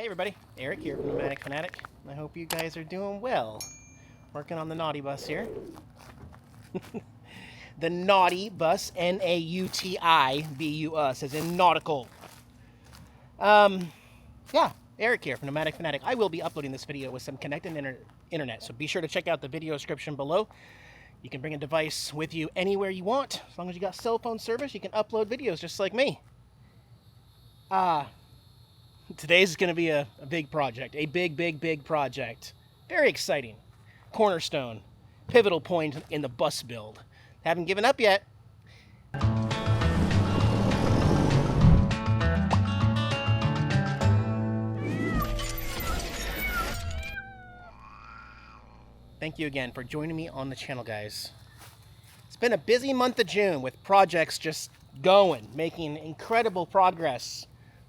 Hey everybody, Eric here from Nomadic Fanatic. I hope you guys are doing well. Working on the NautiBus here. The NautiBus, N-A-U-T-I-B-U-S, as in nautical. Yeah, Eric here from Nomadic Fanatic. I will be uploading this video with some connected internet, so be sure to check out the video description below. You can bring a device with you anywhere you want. As long as you got cell phone service, you can upload videos just like me. Today's going to be a big project, a big project. Very exciting. Cornerstone, pivotal point in the bus build. Haven't given up yet. Thank you again for joining me on the channel, guys. It's been a busy month of June with projects just going, making incredible progress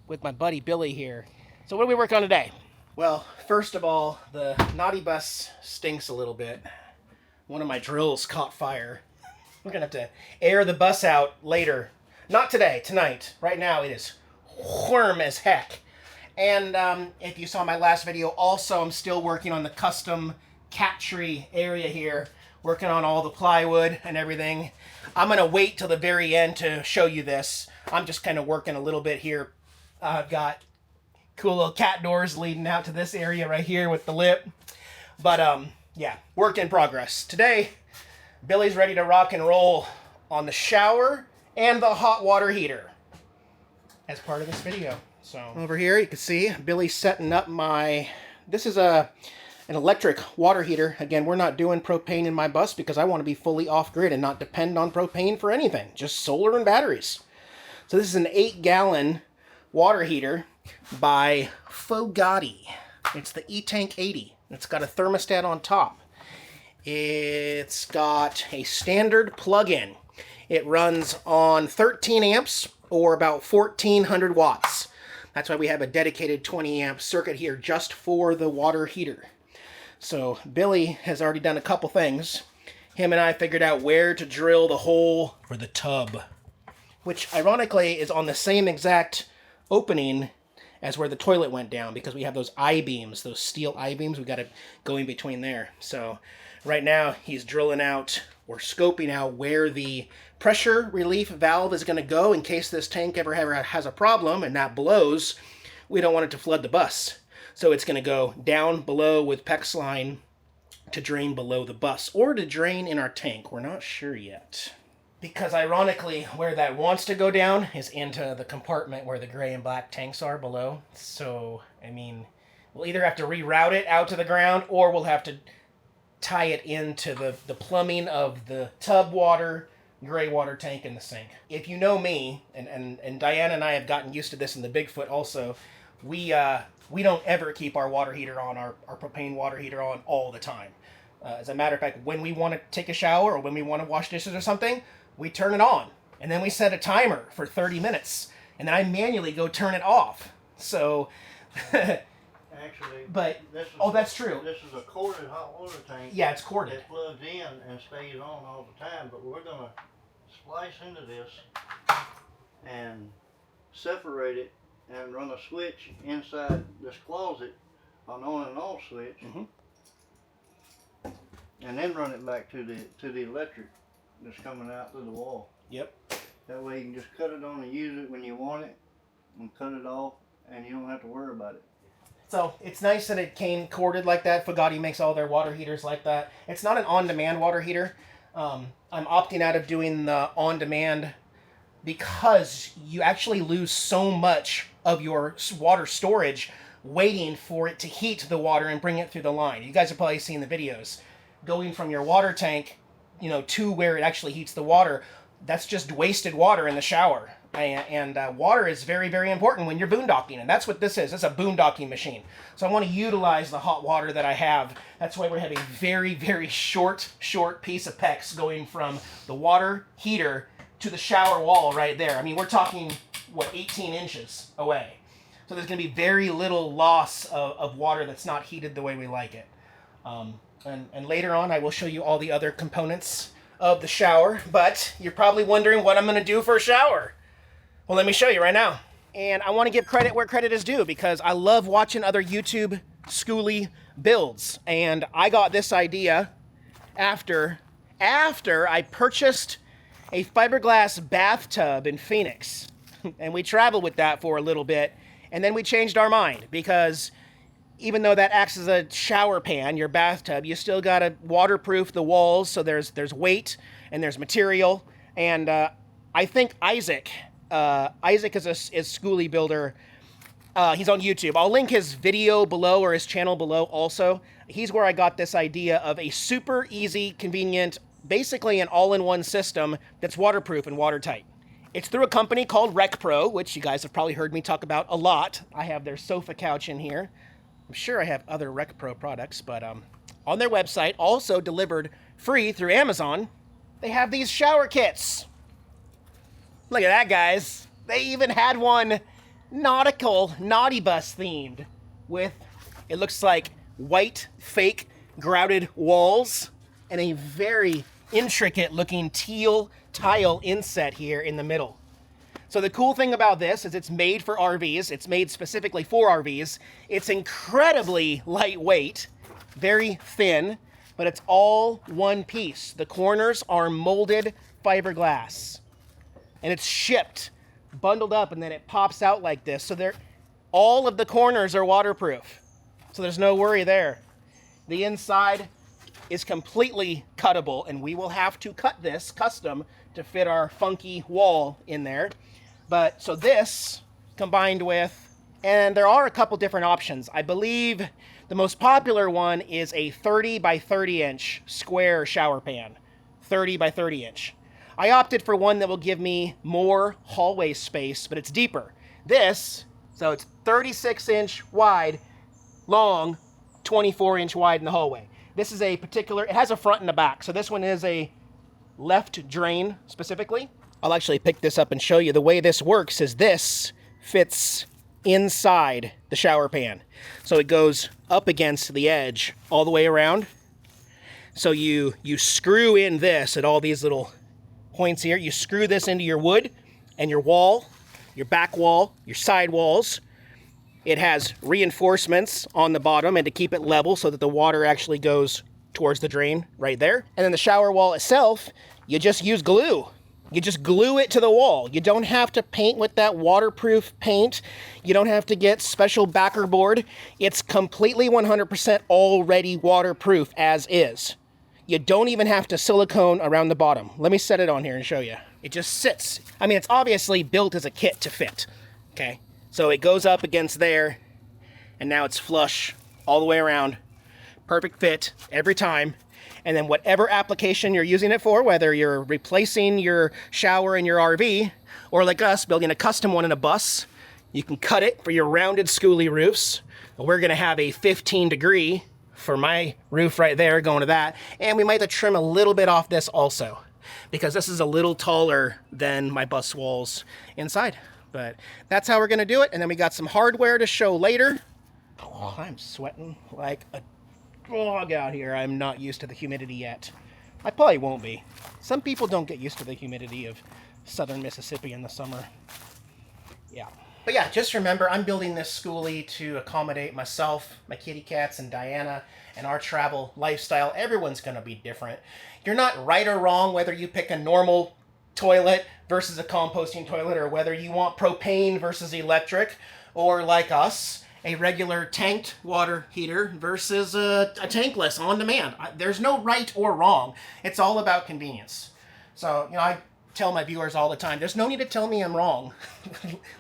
with my buddy Billy here. So what do we work on today? Well, first of all, the NautiBus stinks a little bit. One of my drills caught fire. We're gonna have to air the bus out later. Not today, tonight. Right now it is warm as heck. And if you saw my last video, also I'm still working on the custom cat tree area here, working on all the plywood and everything. I'm gonna wait till the very end to show you this. I'm just kind of working a little bit here. I've got cool little cat doors leading out to this area right here with the lip. But yeah, work in progress. Today, Billy's ready to rock and roll on the shower and the hot water heater as part of this video. So over here you can see Billy's setting up this is an electric water heater. Again, we're not doing propane in my bus because I want to be fully off-grid and not depend on propane for anything, just solar and batteries. So this is an 8-gallon water heater by Fogatti. It's the E-Tank 80. It's got a thermostat on top. It's got a standard plug-in. It runs on 13 amps or about 1400 watts. That's why we have a dedicated 20 amp circuit here just for the water heater. So Billy has already done a couple things. Him and I figured out where to drill the hole for the tub, which ironically is on the same exact opening as where the toilet went down, because we have those I-beams, those steel I-beams. We got to go in between there. So right now he's drilling out or scoping out where the pressure relief valve is going to go in case this tank ever has a problem and that blows. We don't want it to flood the bus. So it's going to go down below with PEX line to drain below the bus or to drain in our tank. We're not sure yet. Because ironically, where that wants to go down is into the compartment where the gray and black tanks are below. So, I mean, we'll either have to reroute it out to the ground or we'll have to tie it into the plumbing of the tub water, gray water tank, and the sink. If you know me, and Diane and I have gotten used to this in the Bigfoot also, we don't ever keep our water heater on, our propane water heater on all the time. As a matter of fact, when we want to take a shower or when we want to wash dishes or something, we turn it on, and then we set a timer for 30 minutes, and then I manually go turn it off. So, actually, but that's true. This is a corded hot water tank. Yeah, it's corded. It plugs in and stays on all the time, but we're gonna splice into this and separate it and run a switch inside this closet, an on and off switch, and then run it back to the electric that's coming out through the wall. Yep. That way you can just cut it on and use it when you want it and cut it off, and you don't have to worry about it. So it's nice that it came corded like that. Fogatti makes all their water heaters like that. It's not an on-demand water heater. I'm opting out of doing the on-demand because you actually lose so much of your water storage waiting for it to heat the water and bring it through the line. You guys have probably seen the videos. Going from your water tank, to where it actually heats the water, that's just wasted water in the shower. And water is very, very important when you're boondocking, and that's what this is. It's a boondocking machine. So I want to utilize the hot water that I have. That's why we're having a very, very short piece of PEX going from the water heater to the shower wall right there. I mean, we're talking, 18 inches away. So there's going to be very little loss of water that's not heated the way we like it. And later on, I will show you all the other components of the shower, but you're probably wondering what I'm going to do for a shower. Well, let me show you right now. And I want to give credit where credit is due because I love watching other YouTube Skoolie builds. And I got this idea after I purchased a fiberglass bathtub in Phoenix. And we traveled with that for a little bit. And then we changed our mind because even though that acts as a shower pan, your bathtub, you still got to waterproof the walls. So there's weight and there's material. And I think Isaac is a Skoolie builder. He's on YouTube. I'll link his video below or his channel below also. He's where I got this idea of a super easy, convenient, basically an all-in-one system that's waterproof and watertight. It's through a company called RecPro, which you guys have probably heard me talk about a lot. I have their sofa couch in here. I'm sure I have other RecPro products, but on their website, also delivered free through Amazon, they have these shower kits. Look at that, guys. They even had one nautical NautiBus themed with, it looks like white fake grouted walls and a very intricate looking teal tile inset here in the middle. So the cool thing about this is it's made for RVs. It's made specifically for RVs. It's incredibly lightweight, very thin, but it's all one piece. The corners are molded fiberglass. And it's shipped, bundled up, and then it pops out like this. So all of the corners are waterproof. So there's no worry there. The inside is completely cuttable, and we will have to cut this custom to fit our funky wall in there. But so this combined with, and there are a couple different options. I believe the most popular one is a 30 by 30 inch square shower pan. 30 by 30 inch. I opted for one that will give me more hallway space, but it's deeper. This, so it's 36 inch wide, long, 24 inch wide in the hallway. This is a particular, it has a front and a back. So this one is a left drain specifically. I'll actually pick this up and show you. The way this works is this fits inside the shower pan. So it goes up against the edge all the way around. So you screw in this at all these little points here. You screw this into your wood and your wall, your back wall, your side walls. It has reinforcements on the bottom and to keep it level so that the water actually goes towards the drain right there. And then the shower wall itself, you just use glue. You just glue it to the wall. You don't have to paint with that waterproof paint. You don't have to get special backer board. It's completely 100% already waterproof as is. You don't even have to silicone around the bottom. Let me set it on here and show you. It just sits. I mean, it's obviously built as a kit to fit, okay? So it goes up against there, and now it's flush all the way around. Perfect fit every time. And then whatever application you're using it for, whether you're replacing your shower in your RV, or like us, building a custom one in a bus, you can cut it for your rounded Skoolie roofs. We're gonna have a 15 degree for my roof right there, going to that. And we might have to trim a little bit off this also, because this is a little taller than my bus walls inside. But that's how we're gonna do it. And then we got some hardware to show later. Oh, I'm sweating like a dog out here. I'm not used to the humidity yet. I probably won't be. Some people don't get used to the humidity of southern Mississippi in the summer. Yeah. But yeah, just remember, I'm building this Skoolie to accommodate myself, my kitty cats, and Diana, and our travel lifestyle. Everyone's going to be different. You're not right or wrong whether you pick a normal toilet versus a composting toilet, or whether you want propane versus electric, or like us, a regular tanked water heater versus a tankless on demand. There's no right or wrong. It's all about convenience. So, you know, I tell my viewers all the time, there's no need to tell me I'm wrong.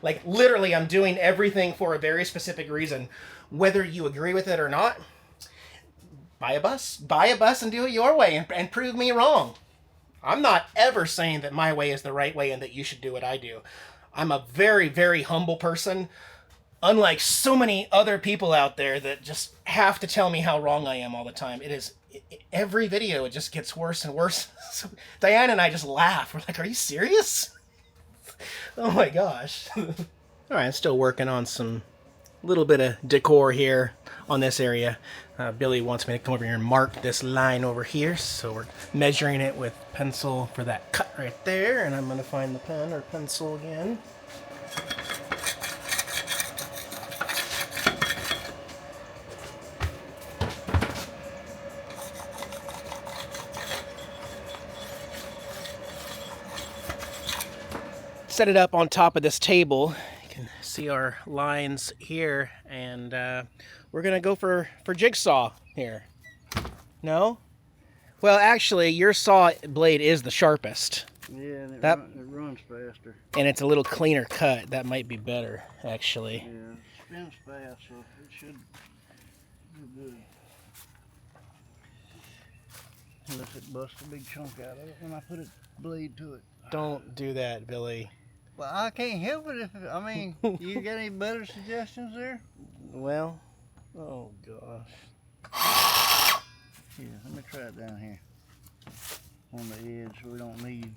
Like, literally, I'm doing everything for a very specific reason. Whether you agree with it or not, buy a bus and do it your way and prove me wrong. I'm not ever saying that my way is the right way and that you should do what I do. I'm a very, very humble person, unlike so many other people out there that just have to tell me how wrong I am all the time. Every video, it just gets worse and worse. So Diana and I just laugh. We're like, are you serious? Oh my gosh. All right, I'm still working on some little bit of decor here on this area. Billy wants me to come over here and mark this line over here. So we're measuring it with pencil for that cut right there. And I'm going to find the pen or pencil again. set it up on top of this table. You can see our lines here, and we're gonna go for jigsaw here. No? Well, actually, your saw blade is the sharpest. Yeah, and it runs faster. And it's a little cleaner cut. That might be better, actually. Yeah, it spins fast, so it should do good. Unless it busts a big chunk out of it when I put a blade to it. Don't do that, Billy. Well, I can't help it. I mean, you got any better suggestions there? Well, oh gosh. Here, let me try it down here on the edge so we don't need.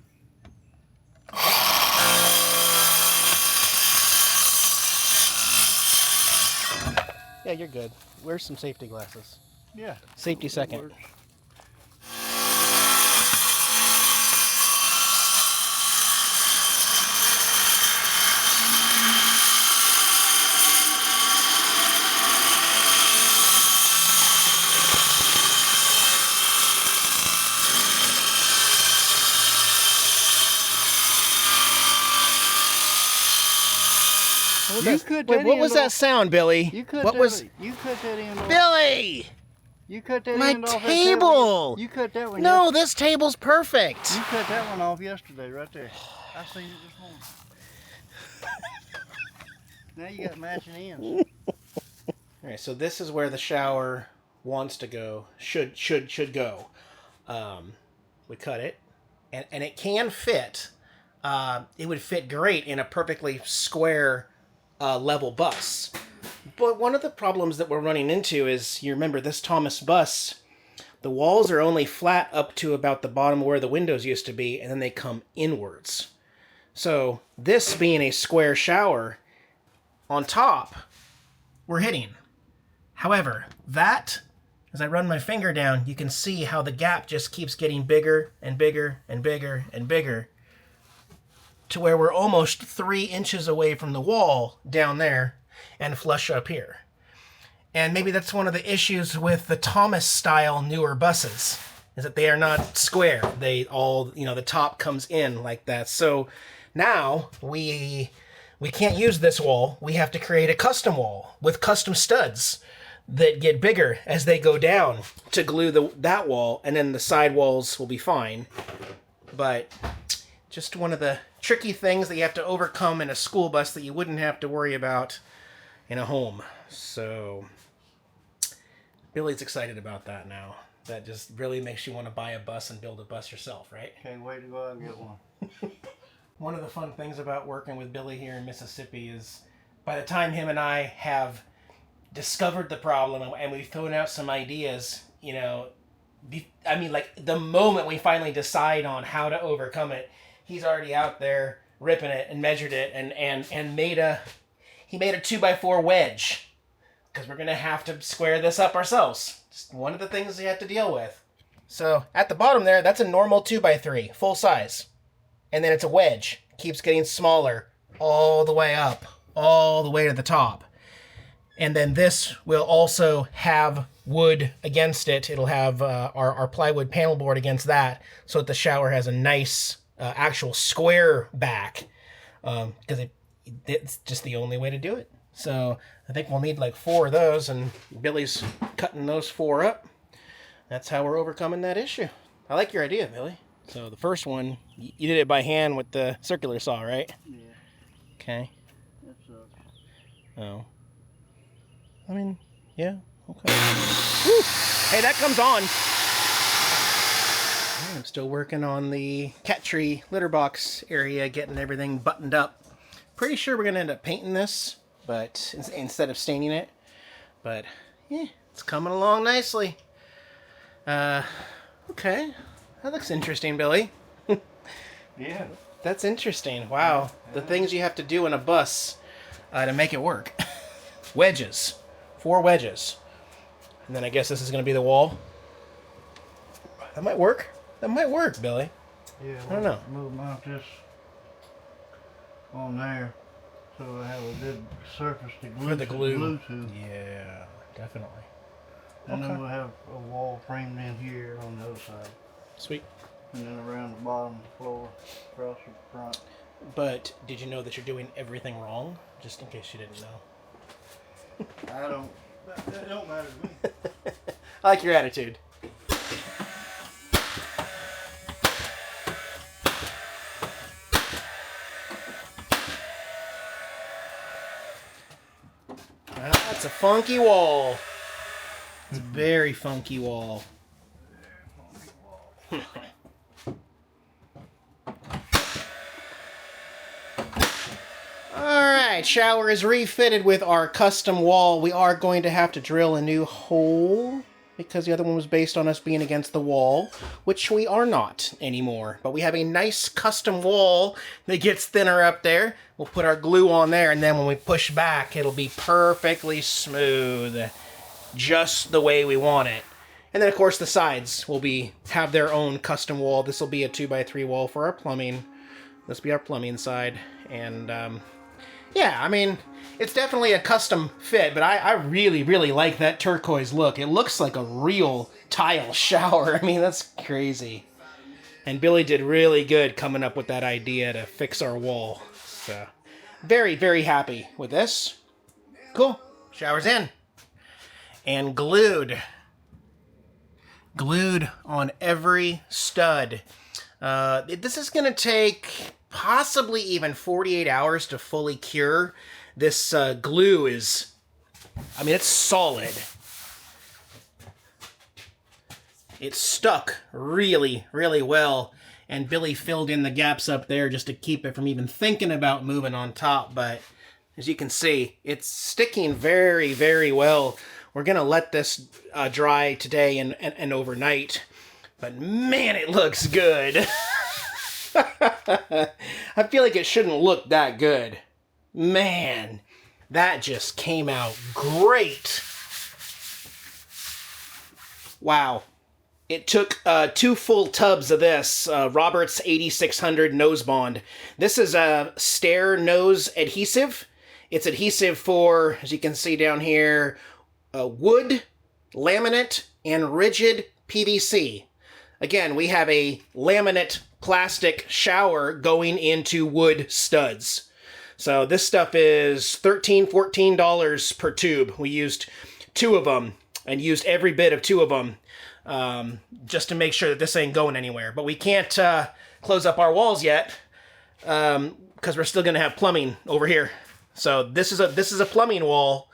Yeah, you're good. Wear some safety glasses. Yeah. Safety second. Works. What was that sound, Billy? You cut what that, was? You cut that end off. Billy! You cut that My end off. table! You cut that one. No, this table's perfect. You cut that one off yesterday, right there. I seen it this morning. Now you got matching ends. All right, so this is where the shower wants to go. Should go. We cut it, and it can fit. It would fit great in a perfectly square level bus. But one of the problems that we're running into is, you remember this Thomas bus, the walls are only flat up to about the bottom where the windows used to be, and then they come inwards. So this being a square shower, on top, we're hitting. However, that, as I run my finger down, you can see how the gap just keeps getting bigger and bigger and bigger and bigger, to where we're almost 3 inches away from the wall down there and flush up here. And maybe that's one of the issues with the Thomas style newer buses, is that they are not square. They all, the top comes in like that. So now we can't use this wall. We have to create a custom wall with custom studs that get bigger as they go down to glue that wall, and then the side walls will be fine. But just one of the tricky things that you have to overcome in a school bus that you wouldn't have to worry about in a home. So Billy's excited about that now. That just really makes you want to buy a bus and build a bus yourself, right? Can't wait to go out and get one. One of the fun things about working with Billy here in Mississippi is by the time him and I have discovered the problem and we've thrown out some ideas, the moment we finally decide on how to overcome it, he's already out there ripping it and measured it and made a 2x4 wedge, because we're going to have to square this up ourselves. Just one of the things we have to deal with. So at the bottom there, that's a normal 2x3, full size. And then it's a wedge. Keeps getting smaller all the way up, all the way to the top. And then this will also have wood against it. It'll have our plywood panel board against that, so that the shower has a nice actual square back, because it's just the only way to do it. So I think we'll need like 4 of those, and Billy's cutting those 4 up. That's how we're overcoming that issue. I like your idea, Billy. So the first one, you did it by hand with the circular saw, right? Yeah. Okay. That sucks. Oh. I mean, yeah, okay. Woo! Hey, that comes on. I'm still working on the cat tree litter box area, getting everything buttoned up. Pretty sure we're going to end up painting this, but instead of staining it. But, yeah, it's coming along nicely. Okay. That looks interesting, Billy. Yeah. That's interesting. Wow. The things you have to do in a bus to make it work. Wedges. 4 wedges. And then I guess this is going to be the wall. That might work. That might work, Billy. Yeah. I don't know. We'll mount this on there so I have a good surface to glue, For the glue. to. Yeah, definitely. And Okay. then we'll have a wall framed in here on the other side. Sweet. And then around the bottom of the floor, across the front. But did you know that you're doing everything wrong? Just in case you didn't know. That don't matter to me. I like your attitude. That's a funky wall. It's a very funky wall. Alright, shower is refitted with our custom wall. We are going to have to drill a new hole because the other one was based on us being against the wall, which we are not anymore. But we have a nice custom wall that gets thinner up there. We'll put our glue on there, and then when we push back, it'll be perfectly smooth, just the way we want it. And then, of course, the sides will have their own custom wall. This will be a 2x3 wall for our plumbing. This will be our plumbing side. And, yeah, I mean, it's definitely a custom fit, but I really, really like that turquoise look. It looks like a real tile shower. I mean, that's crazy. And Billy did really good coming up with that idea to fix our wall. So, very, very happy with this. Cool. Shower's in. And glued. Glued on every stud. This is going to take possibly even 48 hours to fully cure. This glue is, I mean, it's solid. It's stuck really, really well. And Billy filled in the gaps up there just to keep it from even thinking about moving on top. But as you can see, it's sticking very, very well. We're going to let this dry today and overnight. But man, it looks good. I feel like it shouldn't look that good. Man, that just came out great. Wow. It took 2 full tubs of this Roberts 8600 nose bond. This is a stair nose adhesive. It's adhesive for, as you can see down here, wood, laminate, and rigid PVC. Again, we have a laminate plastic shower going into wood studs. So this stuff is $13, $14 per tube. We used 2 of them and used every bit of 2 of them. Just to make sure that this ain't going anywhere. But we can't close up our walls yet because we're still going to have plumbing over here. So this is a plumbing wall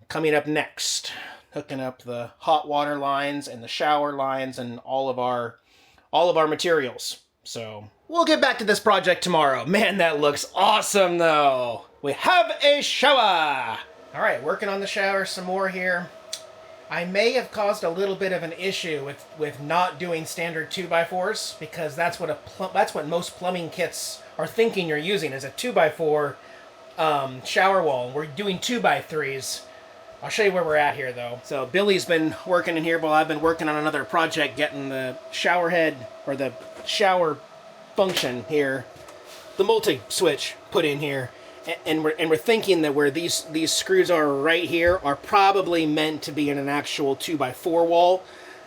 coming up next, hooking up the hot water lines and the shower lines and all of our materials. So we'll get back to this project tomorrow. Man, that looks awesome though. We have a shower. All right, working on the shower some more here. I may have caused a little bit of an issue with not doing standard 2x4s because that's what most plumbing kits are thinking you're using is a 2x4 shower wall. We're doing 2x3s. I'll show you where we're at here though. So Billy's been working in here while I've been working on another project getting the shower head or the shower function here, the multi-switch put in here. And we're thinking that where these screws are right here are probably meant to be in an actual 2x4 wall,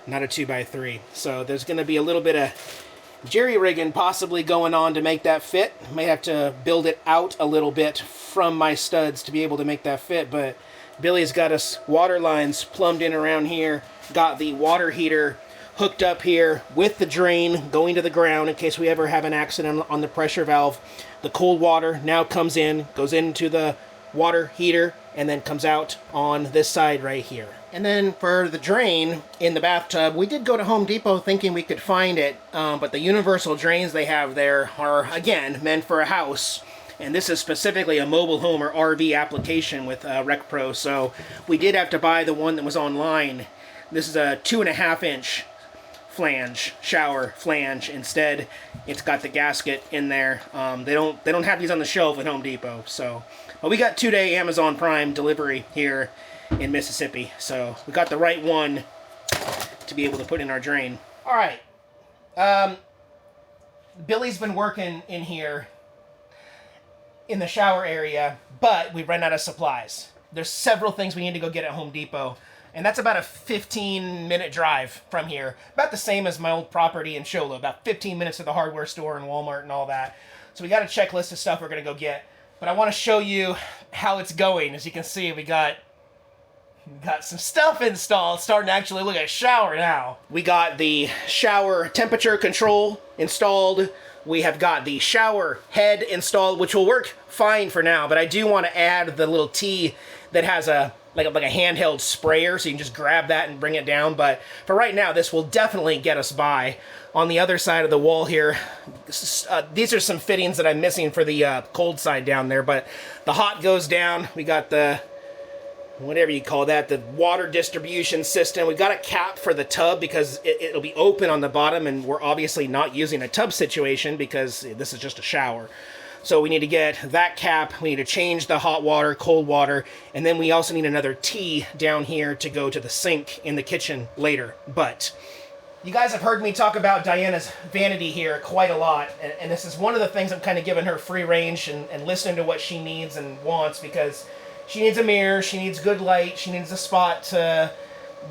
not a 2x3. So there's going to be a little bit of jerry-rigging possibly going on to make that fit. May have to build it out a little bit from my studs to be able to make that fit. But Billy's got us water lines plumbed in around here, got the water heater hooked up here with the drain going to the ground in case we ever have an accident on the pressure valve. The cold water now comes in, goes into the water heater, and then comes out on this side right here. And then for the drain in the bathtub, we did go to Home Depot thinking we could find it, but the universal drains they have there are, again, meant for a house. And this is specifically a mobile home or RV application with Rec Pro, so we did have to buy the one that was online. This is a 2.5-inch flange, shower flange. Instead, it's got the gasket in there. They don't have these on the shelf at Home Depot. So, but we got 2-day Amazon Prime delivery here in Mississippi. So we got the right one to be able to put in our drain. All right. Billy's been working in here in the shower area, but we've run out of supplies. There's several things we need to go get at Home Depot. And that's about a 15-minute drive from here. About the same as my old property in Sholo. About 15 minutes to the hardware store and Walmart and all that. So we got a checklist of stuff we're gonna go get. But I want to show you how it's going. As you can see, we got some stuff installed. Starting to actually look at a shower now. We got the shower temperature control installed. We have got the shower head installed, which will work fine for now. But I do want to add the little T that has like a handheld sprayer, so you can just grab that and bring it down. But for right now, this will definitely get us by. On the other side of the wall here, these are some fittings that I'm missing for the cold side down there, but the hot goes down. We got the, whatever you call that, the water distribution system. We've got a cap for the tub because it'll be open on the bottom, and we're obviously not using a tub situation because this is just a shower. So we need to get that cap, we need to change the hot water, cold water, and then we also need another T down here to go to the sink in the kitchen later. But you guys have heard me talk about Diana's vanity here quite a lot, and this is one of the things I'm kind of giving her free range and listening to what she needs and wants, because she needs a mirror, she needs good light, she needs a spot to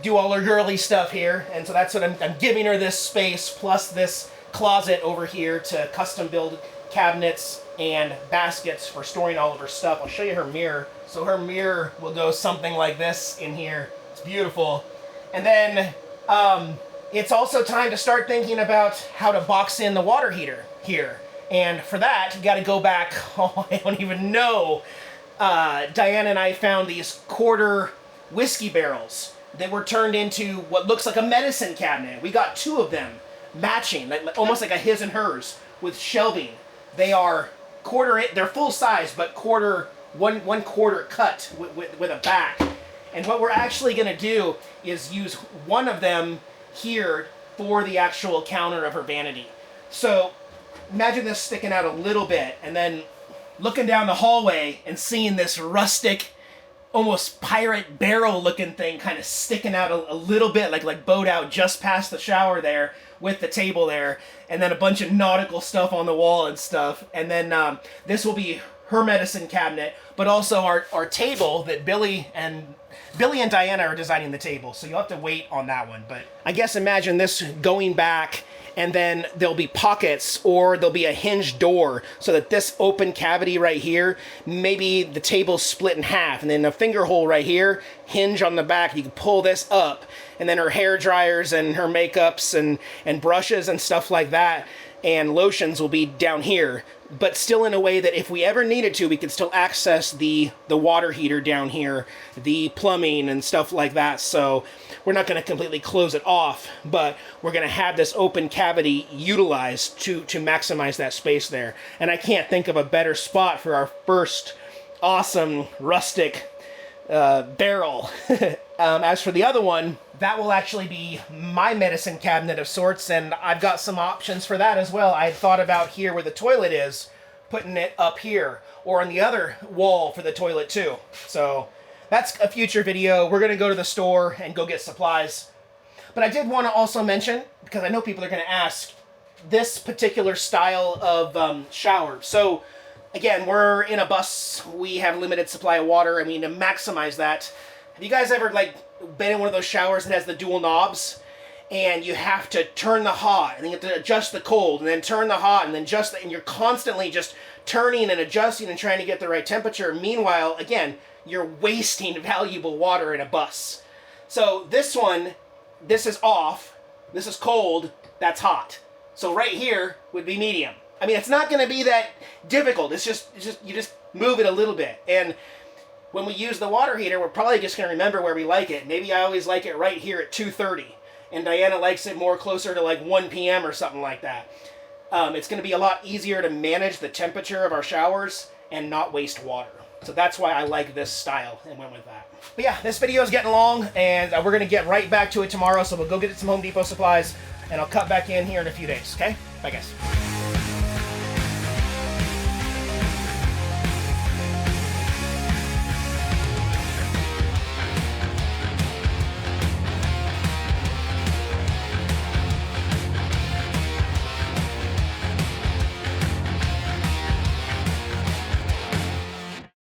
do all her girly stuff here, and so that's what I'm giving her, this space, plus this closet over here to custom build cabinets and baskets for storing all of her stuff. I'll show you her mirror. So her mirror will go something like this in here. It's beautiful. And then it's also time to start thinking about how to box in the water heater here. And for that, you got to go back, oh, I don't even know. Diana and I found these quarter whiskey barrels that were turned into what looks like a medicine cabinet. We got 2 of them matching, like, almost like a his and hers with shelving. They are they're full size, but one quarter cut with a back. And what we're actually going to do is use one of them here for the actual counter of her vanity. So imagine this sticking out a little bit, and then looking down the hallway and seeing this rustic, almost pirate barrel looking thing kind of sticking out a little bit, like bowed out just past the shower there with the table there, and then a bunch of nautical stuff on the wall and stuff. And then this will be her medicine cabinet, but also our table that Billy and Diana are designing the table, so you'll have to wait on that one. But I guess imagine this going back, and then there'll be pockets, or there'll be a hinged door, so that this open cavity right here, maybe the table's split in half, and then a finger hole right here, hinge on the back, you can pull this up, and then her hair dryers and her makeups and brushes and stuff like that, and lotions will be down here, but still in a way that if we ever needed to, we could still access the water heater down here, the plumbing and stuff like that. So we're not going to completely close it off, but we're going to have this open cavity utilized to maximize that space there. And I can't think of a better spot for our first awesome rustic barrel. As for the other one, that will actually be my medicine cabinet of sorts, and I've got some options for that as well. I had thought about here where the toilet is, putting it up here, or on the other wall for the toilet too. So that's a future video. We're going to go to the store and go get supplies. But I did want to also mention, because I know people are going to ask, this particular style of shower. So again, we're in a bus, we have limited supply of water, and we need to maximize that. Have you guys ever been in one of those showers that has the dual knobs, and you have to turn the hot, and then you have to adjust the cold, and then turn the hot, and then and you're constantly just turning and adjusting and trying to get the right temperature. Meanwhile, again, you're wasting valuable water in a bus. So this one, this is off, this is cold, that's hot. So right here would be medium. I mean, it's not going to be that difficult. It's just you just move it a little bit. And when we use the water heater, we're probably just going to remember where we like it. Maybe I always like it right here at 2:30, and Diana likes it more closer to 1 p.m. or something like that. It's going to be a lot easier to manage the temperature of our showers and not waste water. So that's why I like this style and went with that. But yeah, this video is getting long, and we're going to get right back to it tomorrow. So we'll go get some Home Depot supplies, and I'll cut back in here in a few days. Okay? Bye, guys.